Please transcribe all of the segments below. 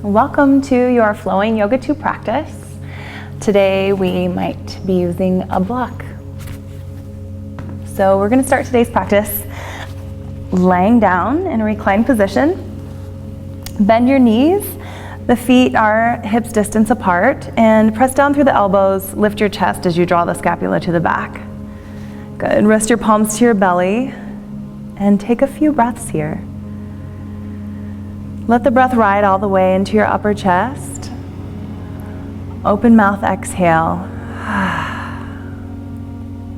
Welcome to your Flowing Yoga 2 practice. Today we might be using a block. So we're going to start today's practice laying down in a reclined position. Bend your knees. The feet are hips distance apart, and press down through the elbows. Lift your chest as you draw the scapula to the back. Good. Rest your palms to your belly and take a few breaths here. Let the breath ride all the way into your upper chest. Open mouth, exhale.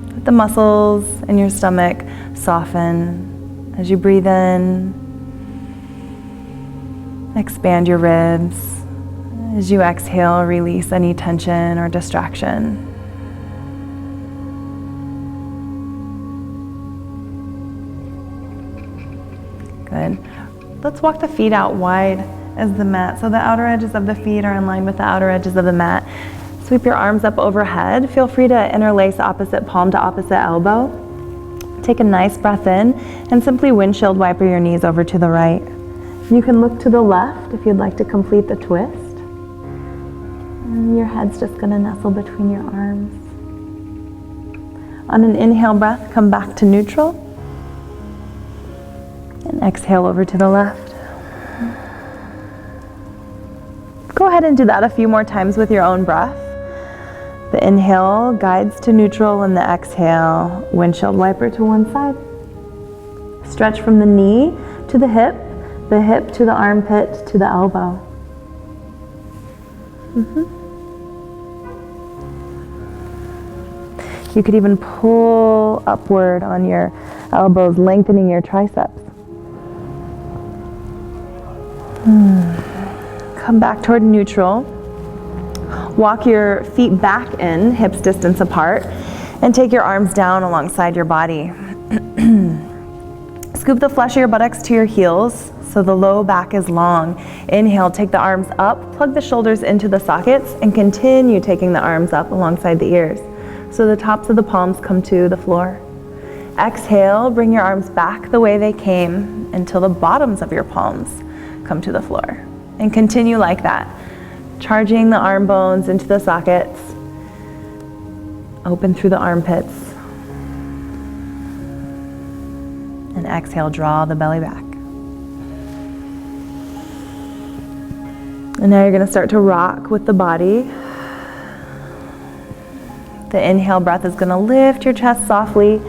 Let the muscles in your stomach soften as you breathe in. Expand your ribs. As you exhale, release any tension or distraction. Good. Let's walk the feet out wide as the mat. So the outer edges of the feet are in line with the outer edges of the mat. Sweep your arms up overhead. Feel free to interlace opposite palm to opposite elbow. Take a nice breath in and simply windshield wiper your knees over to the right. You can look to the left if you'd like to complete the twist. And your head's just going to nestle between your arms. On an inhale breath, come back to neutral. And exhale over to the left. Go ahead and do that a few more times with your own breath. The inhale guides to neutral, and the exhale, windshield wiper to one side. Stretch from the knee to the hip to the armpit to the elbow. You could even pull upward on your elbows, lengthening your triceps. Come back toward neutral. Walk your feet back in, hips distance apart, and take your arms down alongside your body. Scoop the flesh of your buttocks to your heels so the low back is long. Inhale, take the arms up, plug the shoulders into the sockets, and continue taking the arms up alongside the ears so the tops of the palms come to the floor. Exhale, bring your arms back the way they came until the bottoms of your palms come to the floor. And continue like that, charging the arm bones into the sockets, open through the armpits, and exhale, draw the belly back. And now you're going to start to rock with the body. The inhale breath is going to lift your chest softly.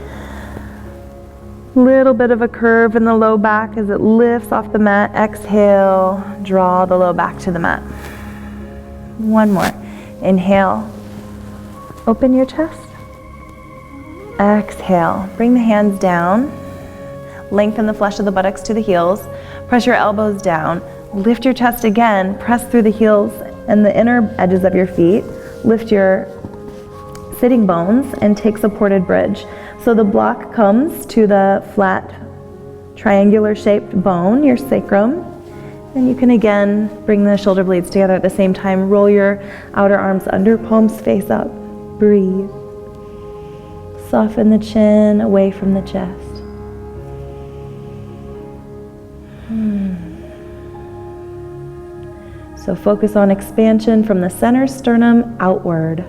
Little bit of a curve in the low back as it lifts off the mat. Exhale, draw the low back to the mat. One more. Inhale, open your chest. Exhale, bring the hands down. Lengthen the flesh of the buttocks to the heels. Press your elbows down. Lift your chest again. Press through the heels and the inner edges of your feet. Lift your sitting bones and take supported bridge. So the block comes to the flat triangular shaped bone, your sacrum. And you can again bring the shoulder blades together at the same time. Roll your outer arms under, palms face up. Breathe. Soften the chin away from the chest. So focus on expansion from the center sternum outward.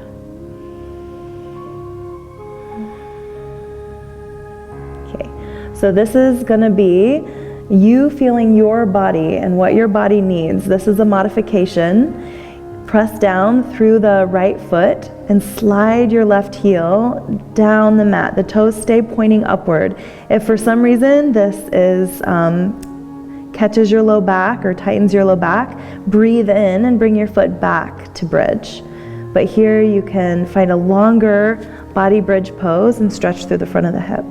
So this is going to be you feeling your body and what your body needs. This is a modification. Press down through the right foot and slide your left heel down the mat. The toes stay pointing upward. If for some reason this is catches your low back or tightens your low back, breathe in and bring your foot back to bridge. But here you can find a longer body bridge pose and stretch through the front of the hip.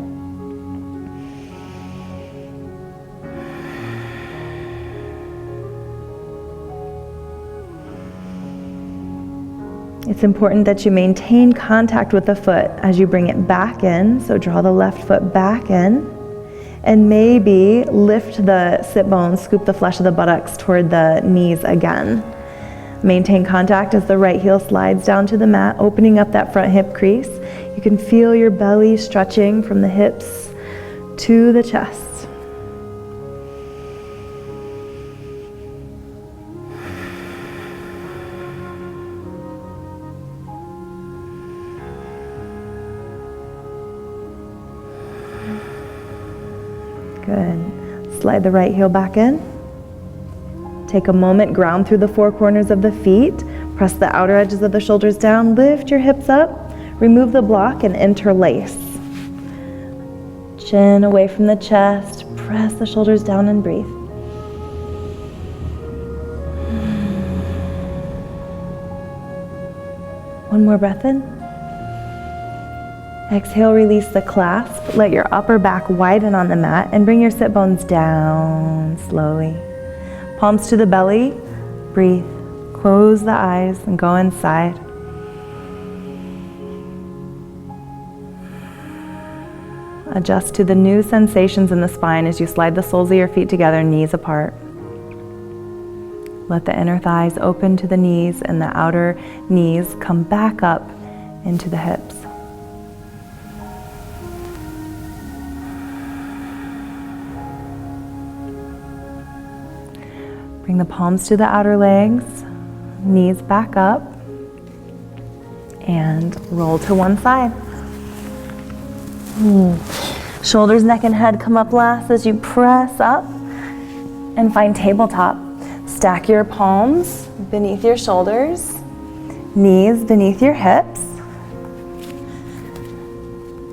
It's important that you maintain contact with the foot as you bring it back in. So draw the left foot back in and maybe lift the sit bones, scoop the flesh of the buttocks toward the knees again. Maintain contact as the right heel slides down to the mat, opening up that front hip crease. You can feel your belly stretching from the hips to the chest. Good. Slide the right heel back in. Take a moment, ground through the four corners of the feet. Press the outer edges of the shoulders down. Lift your hips up. Remove the block and interlace. Chin away from the chest. Press the shoulders down and breathe. One more breath in. Exhale, release the clasp. Let your upper back widen on the mat and bring your sit bones down slowly. Palms to the belly. Breathe. Close the eyes and go inside. Adjust to the new sensations in the spine as you slide the soles of your feet together, knees apart. Let the inner thighs open to the knees and the outer knees come back up into the hips. Bring the palms to the outer legs, knees back up, and roll to one side. Shoulders, neck, and head come up last as you press up and find tabletop. Stack your palms beneath your shoulders, knees beneath your hips,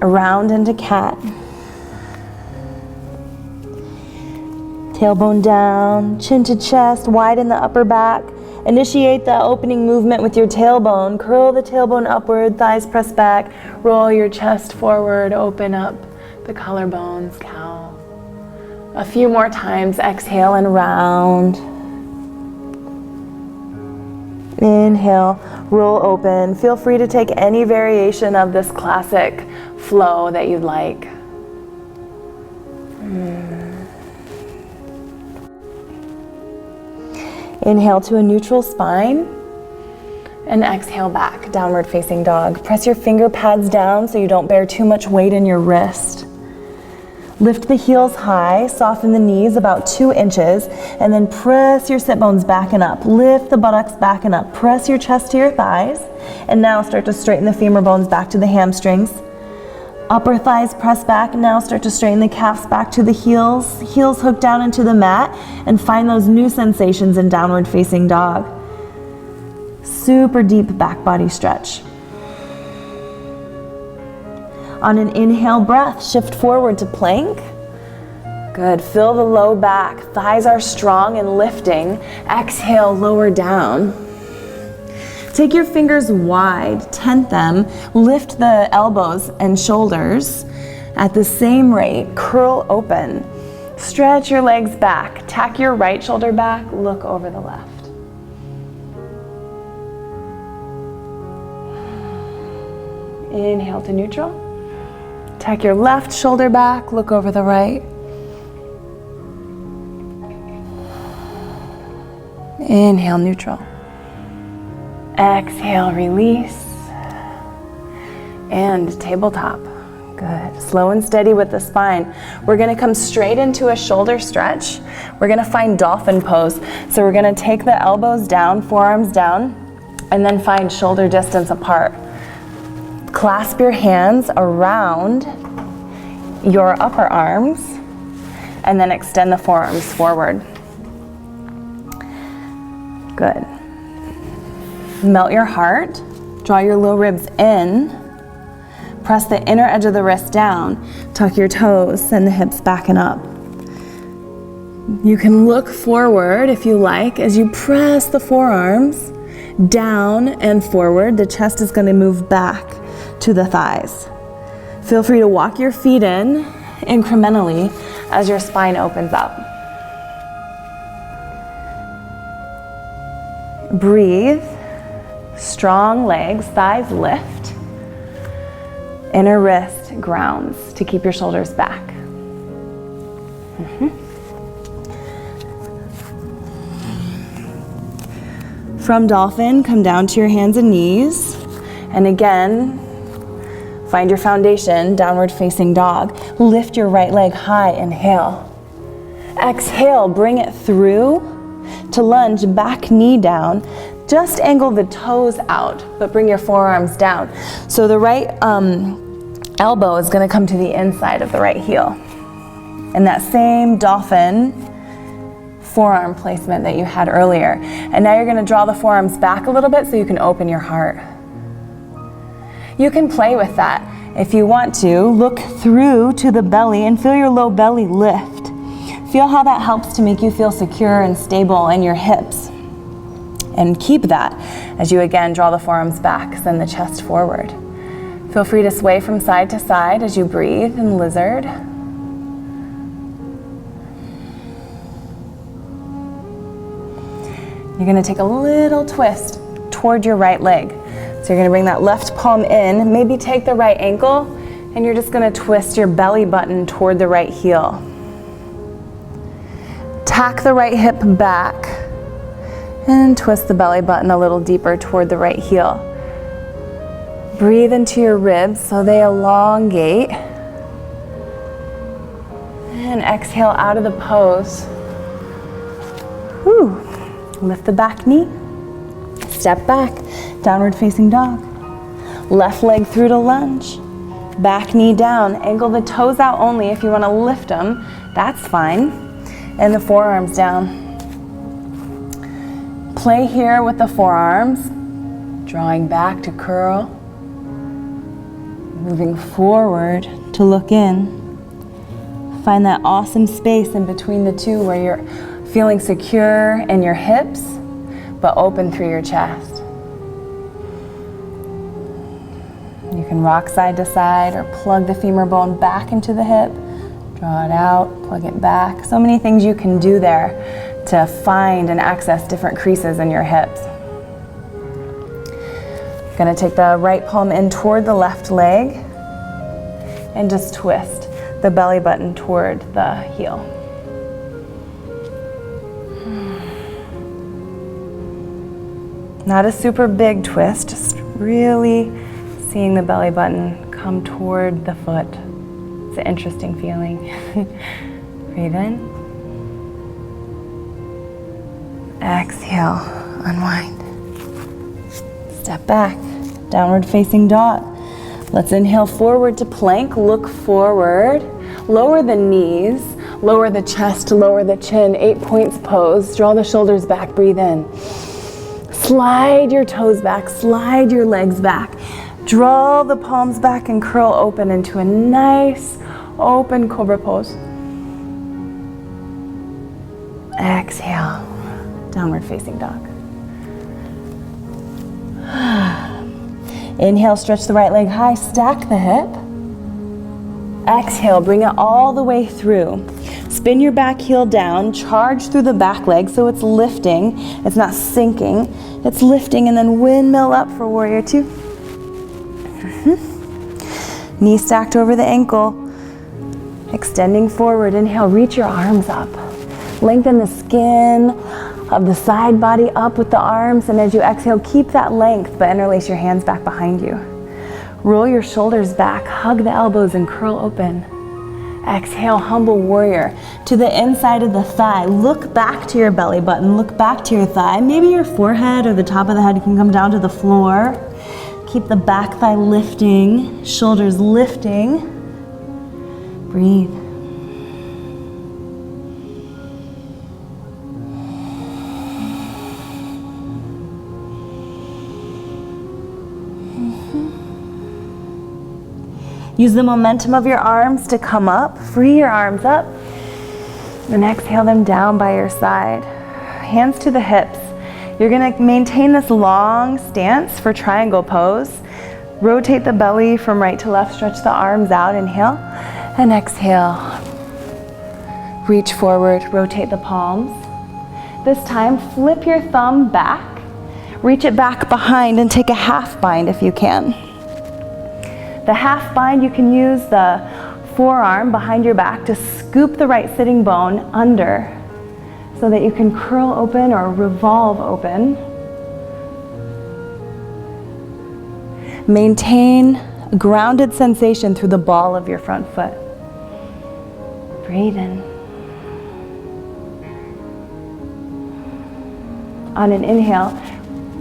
around into cat. Tailbone down, chin to chest, widen the upper back. Initiate the opening movement with your tailbone. Curl the tailbone upward, thighs press back. Roll your chest forward, open up the collarbones, cow. A few more times, exhale and round. Inhale, roll open. Feel free to take any variation of this classic flow that you'd like. Inhale to a neutral spine and exhale back, downward facing dog. Press your finger pads down so you don't bear too much weight in your wrist. Lift the heels high, soften the knees about 2 inches, and then press your sit bones back and up. Lift the buttocks back and up. Press your chest to your thighs, and now start to straighten the femur bones back to the hamstrings. Upper thighs press back. Now start to straighten the calves back to the heels. Heels hook down into the mat, and find those new sensations in downward facing dog. Super deep back body stretch. On an inhale breath, shift forward to plank. Good, fill the low back. Thighs are strong and lifting. Exhale, lower down. Take your fingers wide, tent them, lift the elbows and shoulders at the same rate, curl open. Stretch your legs back, tack your right shoulder back, look over the left. Inhale to neutral. Tack your left shoulder back, look over the right. Inhale, neutral. Exhale, release. And tabletop. Good. Slow and steady with the spine. We're gonna come straight into a shoulder stretch. We're gonna find dolphin pose. So we're gonna take the elbows down, forearms down, and then find shoulder distance apart. Clasp your hands around your upper arms and then extend the forearms forward. Good. Melt your heart, draw your low ribs in, press the inner edge of the wrist down, tuck your toes, send the hips back and up. You can look forward if you like as you press the forearms down and forward. The chest is going to move back to the thighs. Feel free to walk your feet in incrementally as your spine opens up. Breathe. Strong legs, thighs lift. Inner wrist grounds to keep your shoulders back. From dolphin, come down to your hands and knees. And again, find your foundation, downward facing dog. Lift your right leg high, inhale. Exhale, bring it through to lunge, back knee down. Just angle the toes out, but bring your forearms down. So the right elbow is gonna come to the inside of the right heel. And that same dolphin forearm placement that you had earlier. And now you're going to draw the forearms back a little bit so you can open your heart. You can play with that. If you want to, look through to the belly and feel your low belly lift. Feel how that helps to make you feel secure and stable in your hips. And keep that as you again draw the forearms back, send the chest forward. Feel free to sway from side to side as you breathe in lizard. You're going to take a little twist toward your right leg. So you're going to bring that left palm in, maybe take the right ankle, and you're just going to twist your belly button toward the right heel. Tack the right hip back and twist the belly button a little deeper toward the right heel. Breathe into your ribs so they elongate. And exhale out of the pose. Whew. Lift the back knee. Step back, downward facing dog. Left leg through to lunge. Back knee down, angle the toes out only. If you want to lift them, that's fine. And the forearms down. Play here with the forearms, drawing back to curl. Moving forward to look in. Find that awesome space in between the two where you're feeling secure in your hips, but open through your chest. You can rock side to side or plug the femur bone back into the hip, draw it out, plug it back. So many things you can do there to find and access different creases in your hips. Gonna take the right palm in toward the left leg and just twist the belly button toward the heel. Not a super big twist, just really seeing the belly button come toward the foot. It's an interesting feeling. Breathe in. Exhale, unwind. Step back, downward facing dog. Let's inhale forward to plank, look forward. Lower the knees, lower the chest, lower the chin, 8 points pose. Draw the shoulders back, breathe in. Slide your toes back, slide your legs back. Draw the palms back and curl open into a nice open cobra pose. Exhale, downward facing dog. Inhale, stretch the right leg high, stack the hip. Exhale, bring it all the way through. Spin your back heel down, charge through the back leg so it's lifting, it's not sinking, it's lifting, and then windmill up for warrior two. Knee stacked over the ankle, extending forward. Inhale, reach your arms up. Lengthen the skin of the side body up with the arms, and as you exhale, keep that length, but interlace your hands back behind you. Roll your shoulders back, hug the elbows and curl open. Exhale, humble warrior to the inside of the thigh. Look back to your belly button, look back to your thigh. Maybe your forehead or the top of the head can come down to the floor. Keep the back thigh lifting, shoulders lifting. Breathe. Use the momentum of your arms to come up. Free your arms up. And exhale them down by your side. Hands to the hips. You're gonna maintain this long stance for triangle pose. Rotate the belly from right to left. Stretch the arms out. Inhale and exhale. Reach forward, rotate the palms. This time, flip your thumb back. Reach it back behind and take a half bind if you can. The half bind, you can use the forearm behind your back to scoop the right sitting bone under so that you can curl open or revolve open. Maintain a grounded sensation through the ball of your front foot. Breathe in. On an inhale,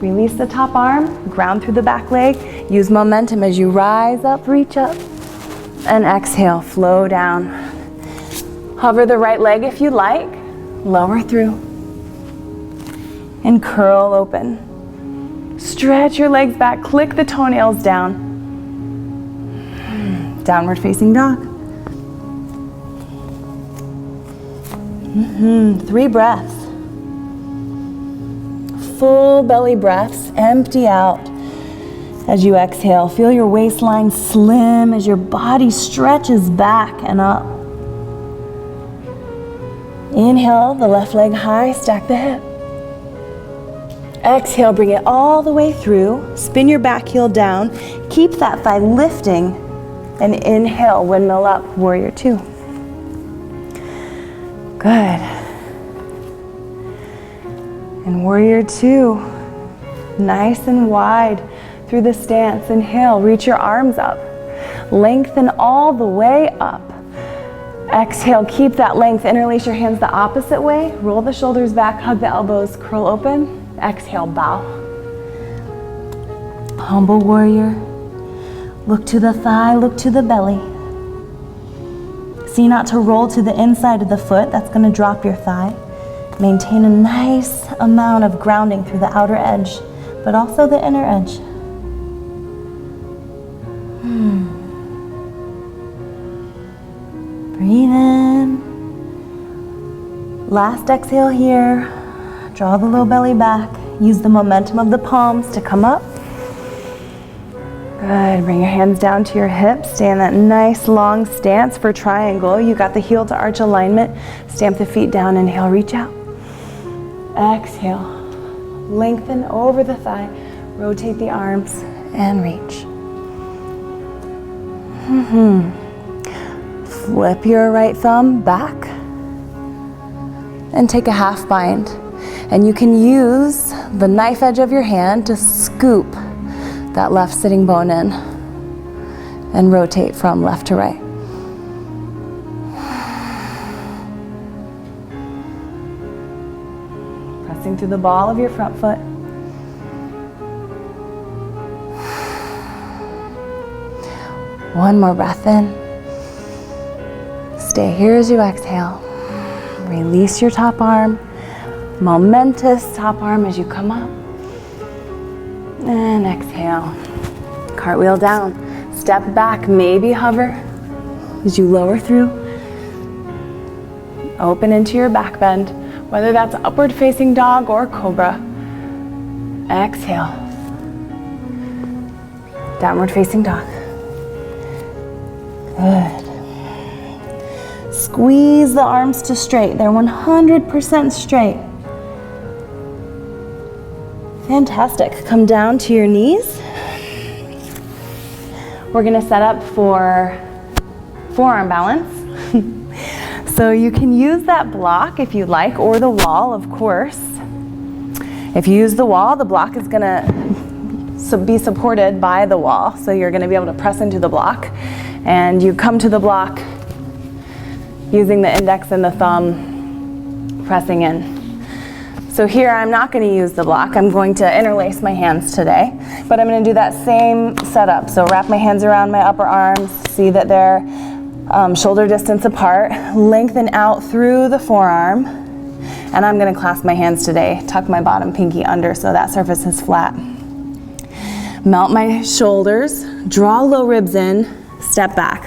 release the top arm, ground through the back leg. Use momentum as you rise up, reach up, and exhale, flow down. Hover the right leg if you like. Lower through. And curl open. Stretch your legs back. Click the toenails down. Downward facing dog. 3 breaths. Full belly breaths. Empty out as you exhale. Feel your waistline slim as your body stretches back and up. Inhale, the left leg high, stack the hip. Exhale, bring it all the way through. Spin your back heel down. Keep that thigh lifting. And inhale, windmill up, warrior 2. Good. And warrior 2. Nice and wide through the stance. Inhale, reach your arms up. Lengthen all the way up. Exhale, keep that length. Interlace your hands the opposite way. Roll the shoulders back, hug the elbows, curl open. Exhale, bow. Humble warrior. Look to the thigh, look to the belly. See not to roll to the inside of the foot. That's going to drop your thigh. Maintain a nice amount of grounding through the outer edge, but also the inner edge. Breathe in. Last exhale here. Draw the low belly back. Use the momentum of the palms to come up. Good. Bring your hands down to your hips. Stay in that nice long stance for triangle. You got the heel to arch alignment. Stamp the feet down. Inhale, reach out. Exhale. Lengthen over the thigh. Rotate the arms and reach. Flip your right thumb back and take a half bind. And you can use the knife edge of your hand to scoop that left sitting bone in and rotate from left to right. Pressing through the ball of your front foot. One more breath in. Stay here as you exhale. Release your top arm. Momentous top arm as you come up. And exhale. Cartwheel down. Step back, maybe hover as you lower through. Open into your back bend, whether that's upward facing dog or cobra. Exhale. Downward facing dog. Good. Squeeze the arms to straight. They're 100% straight. Fantastic. Come down to your knees. We're going to set up for forearm balance. So you can use that block if you like, or the wall, of course. If you use the wall, the block is going to be supported by the wall. So you're going to be able to press into the block. And you come to the block using the index and the thumb pressing in. So here I'm not going to use the block. I'm going to interlace my hands today, but I'm going to do that same setup. So wrap my hands around my upper arms, see that they're shoulder distance apart, lengthen out through the forearm, and I'm going to clasp my hands today, tuck my bottom pinky under so that surface is flat. Melt my shoulders, draw low ribs in, step back,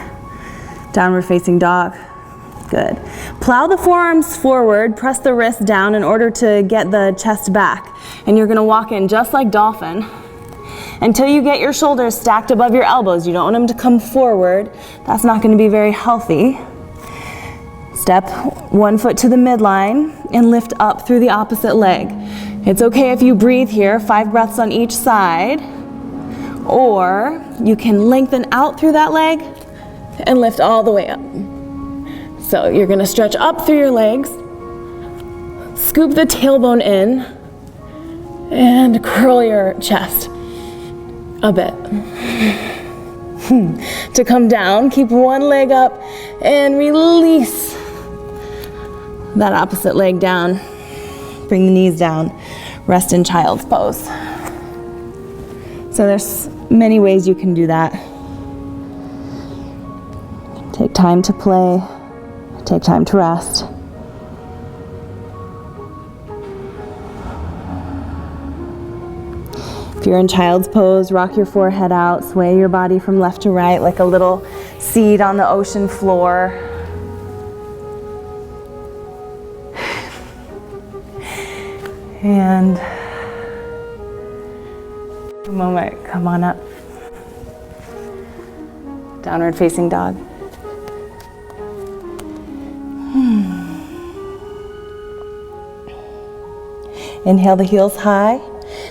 downward facing dog. Good. Plow the forearms forward, press the wrist down in order to get the chest back. And you're going to walk in just like dolphin until you get your shoulders stacked above your elbows. You don't want them to come forward. That's not going to be very healthy. Step one foot to the midline and lift up through the opposite leg. It's okay if you breathe here, 5 breaths on each side, or you can lengthen out through that leg and lift all the way up. So you're going to stretch up through your legs, scoop the tailbone in, and curl your chest a bit. To come down, keep one leg up and release that opposite leg down. Bring the knees down, rest in child's pose. So there's many ways you can do that. Take time to play. Take time to rest. If you're in child's pose, rock your forehead out, sway your body from left to right like a little seed on the ocean floor. And a moment, come on up. Downward facing dog. Inhale the heels high.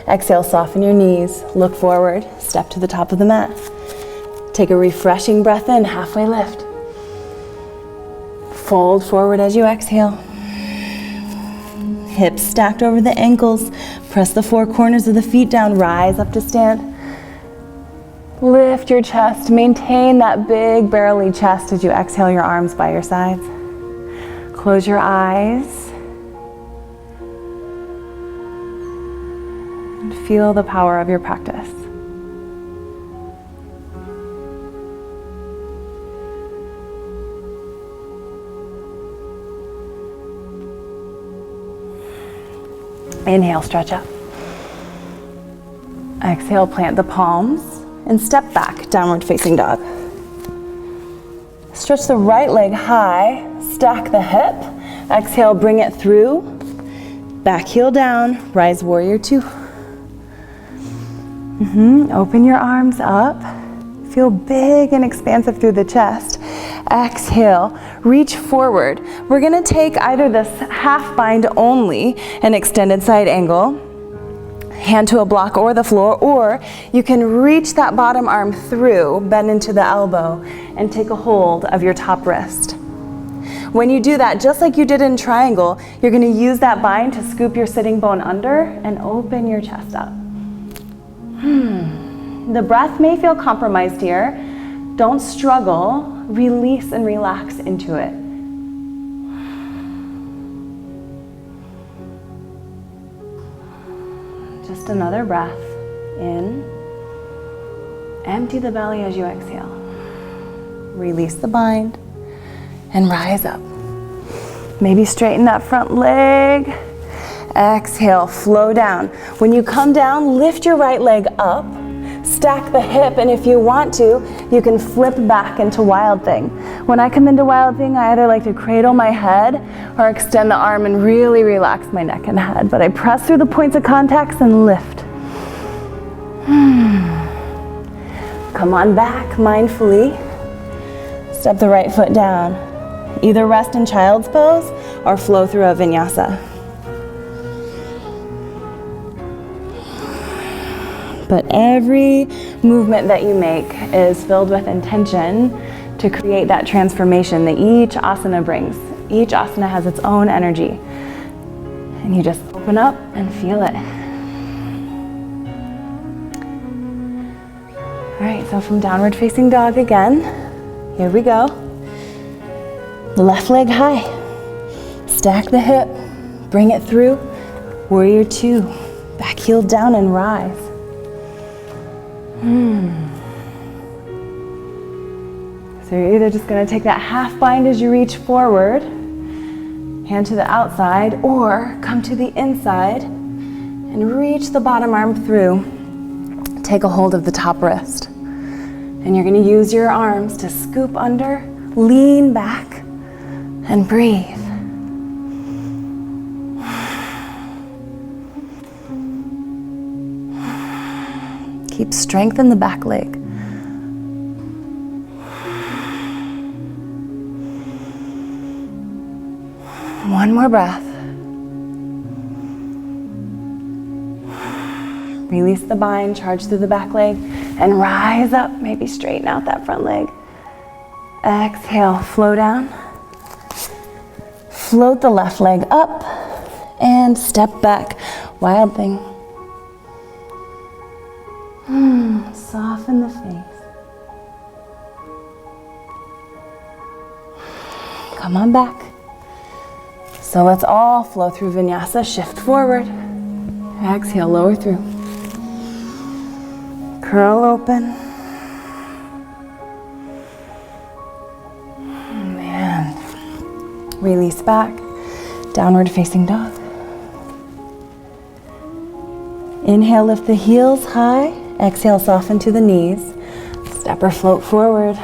Exhale, soften your knees. Look forward, step to the top of the mat. Take a refreshing breath in, halfway lift. Fold forward as you exhale. Hips stacked over the ankles. Press the four corners of the feet down, rise up to stand. Lift your chest, maintain that big barrelly chest as you exhale your arms by your sides. Close your eyes. And feel the power of your practice. Inhale, stretch up. Exhale, plant the palms and step back, downward facing dog. Stretch the right leg high, stack the hip. Exhale, bring it through. Back heel down, rise warrior two. Open your arms up. Feel big and expansive through the chest. Exhale, reach forward. We're gonna take either this half bind only, an extended side angle, hand to a block or the floor, or you can reach that bottom arm through, bend into the elbow, and take a hold of your top wrist. When you do that, just like you did in triangle, you're gonna use that bind to scoop your sitting bone under and open your chest up. The breath may feel compromised here. Don't struggle, release and relax into it. Just another breath in. Empty the belly as you exhale. Release the bind and rise up. Maybe straighten that front leg. Exhale, flow down. When you come down, lift your right leg up, stack the hip, and if you want to, you can flip back into Wild Thing. When I come into Wild Thing, I either like to cradle my head or extend the arm and really relax my neck and head, but I press through the points of contacts and lift. Come on back mindfully. Step the right foot down. Either rest in child's pose or flow through a vinyasa. But every movement that you make is filled with intention to create that transformation that each asana brings. Each asana has its own energy. And you just open up and feel it. All right, so from downward facing dog again, here we go. Left leg high, stack the hip, bring it through, warrior two, back heel down and rise. So you're either just gonna take that half bind as you reach forward, hand to the outside, or come to the inside and reach the bottom arm through. Take a hold of the top wrist. And you're gonna use your arms to scoop under, lean back, and breathe. Keep strength in the back leg. One more breath. Release the bind, charge through the back leg, and rise up. Maybe straighten out that front leg. Exhale, flow down. Float the left leg up and step back. Wild Thing. Soften the face. Come on back. So let's all flow through vinyasa. Shift forward. Exhale, lower through. Curl open. And Release back, downward facing dog. Inhale, lift the heels high. Exhale, soften to the knees. Step or float forward.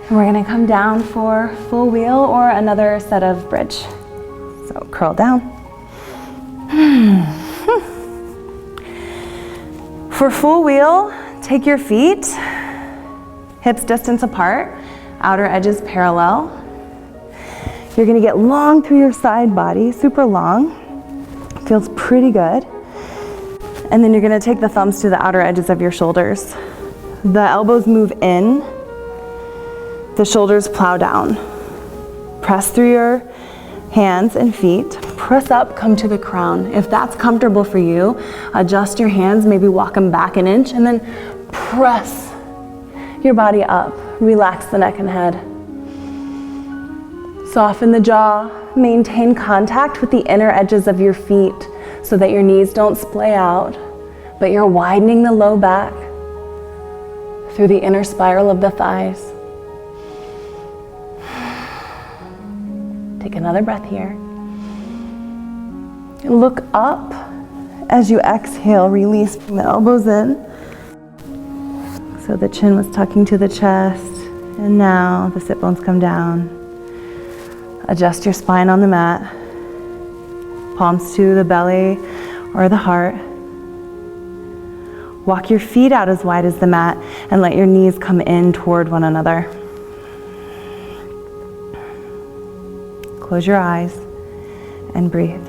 And we're gonna come down for full wheel or another set of bridge. So curl down. For full wheel, take your feet, hips distance apart, outer edges parallel. You're gonna get long through your side body, super long. Feels pretty good. And then you're gonna take the thumbs to the outer edges of your shoulders. The elbows move in, the shoulders plow down. Press through your hands and feet. Press up, come to the crown. If that's comfortable for you, adjust your hands, maybe walk them back an inch, and then press your body up. Relax the neck and head. Soften the jaw. Maintain contact with the inner edges of your feet so that your knees don't splay out, but you're widening the low back through the inner spiral of the thighs. Take another breath here. Look up as you exhale, release from the elbows in. So the chin was tucking to the chest, and now the sit bones come down. Adjust your spine on the mat, palms to the belly or the heart. Walk your feet out as wide as the mat and let your knees come in toward one another. Close your eyes and breathe.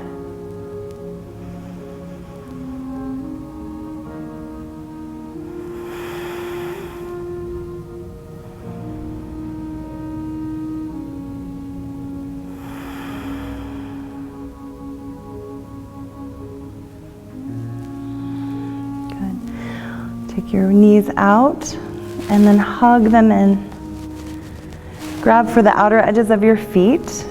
Take your knees out and then hug them in. Grab for the outer edges of your feet.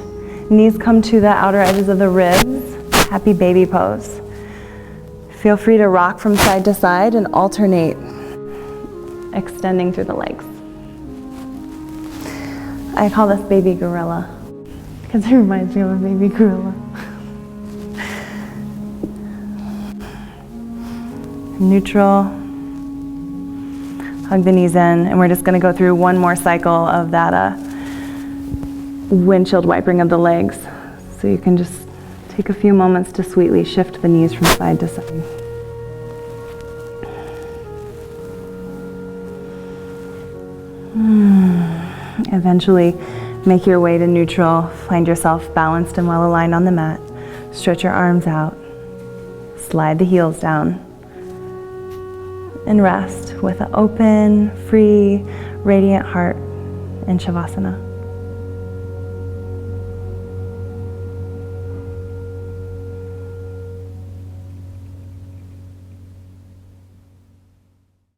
Knees come to the outer edges of the ribs. Happy baby pose. Feel free to rock from side to side and alternate, extending through the legs. I call this baby gorilla because it reminds me of a baby gorilla. Neutral. Hug the knees in, and we're just gonna go through one more cycle of that windshield wiping of the legs. So you can just take a few moments to sweetly shift the knees from side to side. Eventually, make your way to neutral. Find yourself balanced and well aligned on the mat. Stretch your arms out. Slide the heels down. And rest with an open, free, radiant heart in Shavasana.